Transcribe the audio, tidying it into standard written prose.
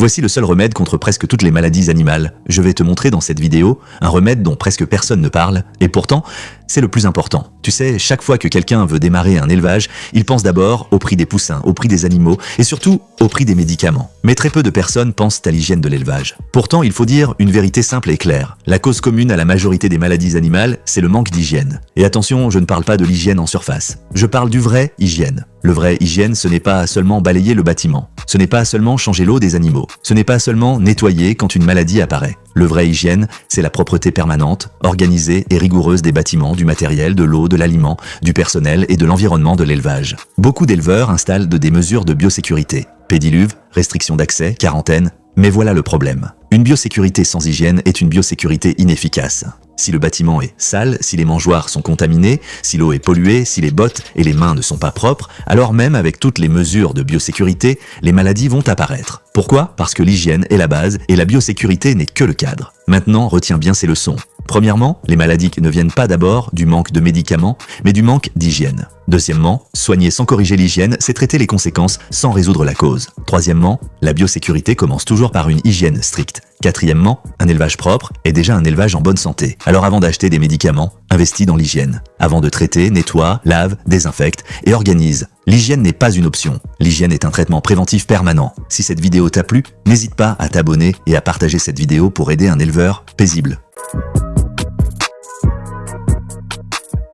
Voici le seul remède contre presque toutes les maladies animales. Je vais te montrer dans cette vidéo un remède dont presque personne ne parle, et pourtant, c'est le plus important. Tu sais, chaque fois que quelqu'un veut démarrer un élevage, il pense d'abord au prix des poussins, au prix des animaux, et surtout au prix des médicaments. Mais très peu de personnes pensent à l'hygiène de l'élevage. Pourtant, il faut dire une vérité simple et claire. La cause commune à la majorité des maladies animales, c'est le manque d'hygiène. Et attention, je ne parle pas de l'hygiène en surface. Je parle du vrai hygiène. Le vrai hygiène, ce n'est pas seulement balayer le bâtiment. Ce n'est pas seulement changer l'eau des animaux. Ce n'est pas seulement nettoyer quand une maladie apparaît. Le vrai hygiène, c'est la propreté permanente, organisée et rigoureuse des bâtiments, du matériel, de l'eau, de l'aliment, du personnel et de l'environnement de l'élevage. Beaucoup d'éleveurs installent des mesures de biosécurité. Pédiluve, restriction d'accès, quarantaine. Mais voilà le problème. Une biosécurité sans hygiène est une biosécurité inefficace. Si le bâtiment est sale, si les mangeoires sont contaminés, si l'eau est polluée, si les bottes et les mains ne sont pas propres, alors même avec toutes les mesures de biosécurité, les maladies vont apparaître. Pourquoi? Parce que l'hygiène est la base et la biosécurité n'est que le cadre. Maintenant, retiens bien ces leçons. Premièrement, les maladies ne viennent pas d'abord du manque de médicaments, mais du manque d'hygiène. Deuxièmement, soigner sans corriger l'hygiène, c'est traiter les conséquences sans résoudre la cause. Troisièmement, la biosécurité commence toujours par une hygiène stricte. Quatrièmement, un élevage propre est déjà un élevage en bonne santé. Alors avant d'acheter des médicaments, investis dans l'hygiène. Avant de traiter, nettoie, lave, désinfecte et organise. L'hygiène n'est pas une option. L'hygiène est un traitement préventif permanent. Si cette vidéo t'a plu, n'hésite pas à t'abonner et à partager cette vidéo pour aider un éleveur paisible.